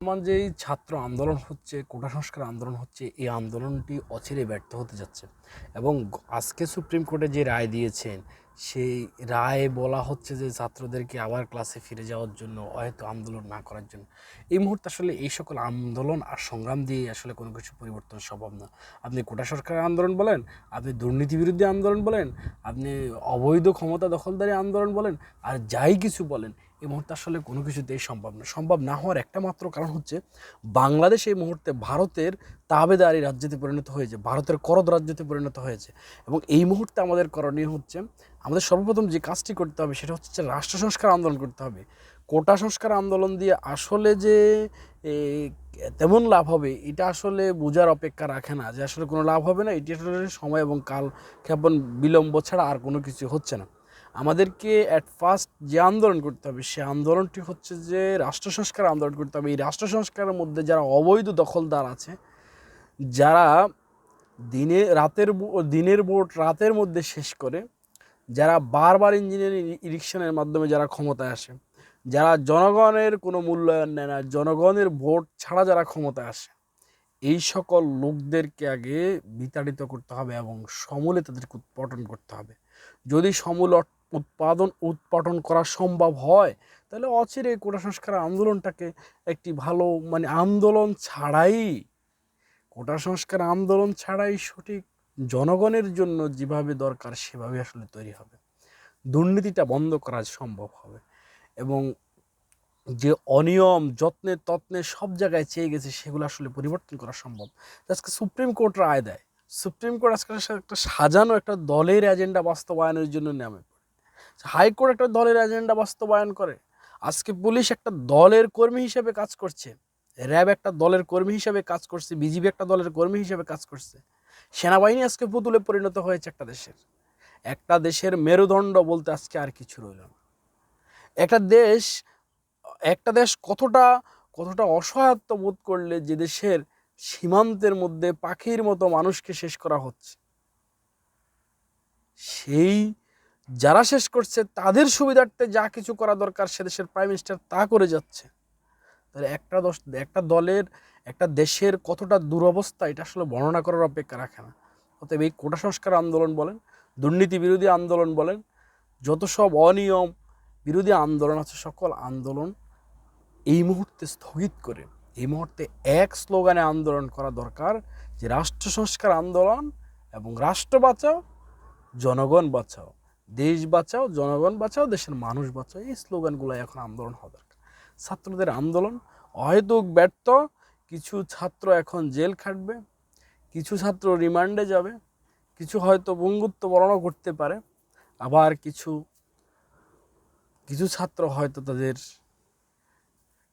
বর্তমান যেই ছাত্র আন্দোলন হচ্ছে, কোটা সংস্কার আন্দোলন হচ্ছে, এই আন্দোলনটি অচিরেই ব্যর্থ হতে যাচ্ছে। এবং আজকে সুপ্রিম কোর্টে যে রায় দিয়েছেন, সেই রায়ে বলা হচ্ছে যে ছাত্রদেরকে আবার ক্লাসে ফিরে যাওয়ার জন্য, হয়তো আন্দোলন না করার জন্য। এই মুহূর্তে আসলে এই সকল আন্দোলন আর সংগ্রাম দিয়ে আসলে কোনো কিছু পরিবর্তন সম্ভব না। আপনি কোটা সরকারের আন্দোলন বলেন, আপনি দুর্নীতি বিরোধী আন্দোলন বলেন, আপনি অবৈধ ক্ষমতা দখলদারি আন্দোলন বলেন, আর যাই কিছু বলেন, এই মুহূর্তে আসলে কোনো কিছুতেই সম্ভব না। সম্ভব না হওয়ার একটা মাত্র কারণ হচ্ছে, বাংলাদেশ এই মুহূর্তে ভারতের তাবেদারি রাজ্যতে পরিণত হয়েছে, ভারতের করদ রাজ্যতে পরিণত হয়েছে। এবং এই মুহূর্তে আমাদের করণীয় হচ্ছে, আমাদের সর্বপ্রথম যে কাজটি করতে হবে সেটা হচ্ছে রাষ্ট্র সংস্কার আন্দোলন করতে হবে। কোটা সংস্কার আন্দোলন দিয়ে আসলে যে তেমন লাভ হবে, এটা আসলে বোঝার অপেক্ষা রাখে না যে আসলে কোনো লাভ হবে না। এটি আসলে সময় এবং কাল ক্ষেপণ বিলম্ব ছাড়া আর কোনো কিছু হচ্ছে না। আমাদেরকে অ্যাট ফার্স্ট যে আন্দোলন করতে হবে, সে আন্দোলনটি হচ্ছে যে রাষ্ট্র সংস্কার আন্দোলন করতে হবে। এই রাষ্ট্র সংস্কারের মধ্যে যারা অবৈধ দখলদার আছে, যারা দিনের ভোট রাতের মধ্যে শেষ করে, যারা বারবার ইঞ্জিনিয়ারিং ইলেকশনের মাধ্যমে যারা ক্ষমতায় আসে, যারা জনগণের কোনো মূল্যায়ন নেয় না, জনগণের ভোট ছাড়া যারা ক্ষমতায় আসে, এই সকল লোকদেরকে আগে বিতাড়িত করতে হবে এবং সমূলে তাদেরকে উৎপাটন করতে হবে। যদি সমূল উৎপাটন করা সম্ভব হয়, তাহলে অচিরে কোটা সংস্কার আন্দোলনটাকে একটি ভালো আন্দোলন ছাড়াই, কোটা সংস্কার আন্দোলন ছাড়াই সঠিক জনগণের জন্য যেভাবে দরকার সেভাবে আসলে তৈরি হবে। দুর্নীতিটা বন্ধ করা সম্ভব হবে এবং যে অনিয়ম যত্নে তত্নে সব জায়গায় চেয়ে গেছে, সেগুলো আসলে পরিবর্তন করা সম্ভব। আজকে সুপ্রিম কোর্ট রায় দেয়, সুপ্রিম কোর্ট আজকে একটা সাজানো একটা দলের এজেন্ডা বাস্তবায়নের জন্য নামে পড়ে। হাইকোর্ট একটা দলের এজেন্ডা বাস্তবায়ন করে। আজকে পুলিশ একটা দলের কর্মী হিসেবে কাজ করছে, র্যাব একটা দলের কর্মী হিসেবে কাজ করছে, বিজিবি একটা দলের কর্মী হিসেবে কাজ করছে। সেনাবাহিনী আজকে পুতুলে পরিণত হয়েছে একটা দেশের মেরুদণ্ড বলতে আজকে আর কিছু রইল না। একটা দেশ কতটা কতটা অসহায়ত্ব বোধ করলে যে দেশের সীমান্তের মধ্যে পাখির মতো মানুষকে শেষ করা হচ্ছে, সেই যারা শেষ করছে তাদের সুবিধার্থে যা কিছু করা দরকার সে দেশের প্রাইম মিনিস্টার তা করে যাচ্ছে। তাহলে একটা দলের, একটা দেশের কতটা দুরবস্থা, এটা আসলে বর্ণনা করার অপেক্ষা রাখে না। অতএব এই কোটা সংস্কার আন্দোলন বলেন, দুর্নীতি বিরোধী আন্দোলন বলেন, যত সব অনিয়ম বিরোধী আন্দোলন আছে, সকল আন্দোলন এই মুহূর্তে স্থগিত করে এই মুহূর্তে এক স্লোগানে আন্দোলন করা দরকার, যে রাষ্ট্র সংস্কার আন্দোলন এবং রাষ্ট্র বাঁচাও, জনগণ বাঁচাও, দেশ বাঁচাও, জনগণ বাঁচাও, দেশের মানুষ বাঁচাও। এই স্লোগানগুলো এখন আন্দোলন হওয়া দরকার। ছাত্রদের আন্দোলন হয়তো ব্যর্থ, কিছু ছাত্র এখন জেল খাটবে, কিছু ছাত্র রিমান্ডে যাবে, কিছু হয়তো বঙ্গুত্ব বরণও করতে পারে, আবার কিছু কিছু ছাত্র হয়তো তাদের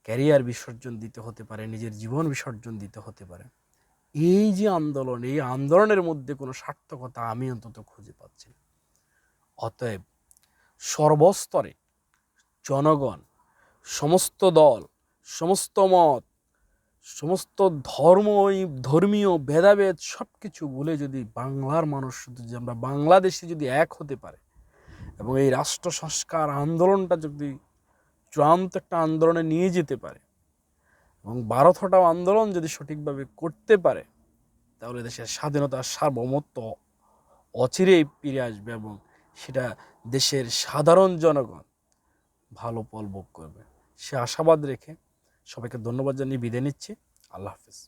ক্যারিয়ার বিসর্জন দিতে হতে পারে, নিজের জীবন বিসর্জন দিতে হতে পারে। এই যে আন্দোলন, এই আন্দোলনের মধ্যে কোনো সার্থকতা আমি অন্তত খুঁজে পাচ্ছি না। অতএব সর্বস্তরে জনগণ, সমস্ত দল, সমস্ত মত, সমস্ত ধর্মীয় ভেদাভেদ সব কিছু ভুলে যদি বাংলার মানুষ, যদি আমরা বাংলাদেশে যদি এক হতে পারে এবং এই রাষ্ট্র সংস্কার আন্দোলনটা যদি চূড়ান্ত একটা আন্দোলনে নিয়ে যেতে পারে এবং 12টাও আন্দোলন যদি সঠিকভাবে করতে পারে, তাহলে দেশের স্বাধীনতার সার্বভৌমত্ব অচিরেই ফিরে আসবে এবং সেটা দেশের সাধারণ জনগণ ভালো ফল ভোগ করবে। সে আশাবাদ রেখে সবাইকে ধন্যবাদ জানিয়ে বিদায় নিচ্ছি। আল্লাহ হাফেজ।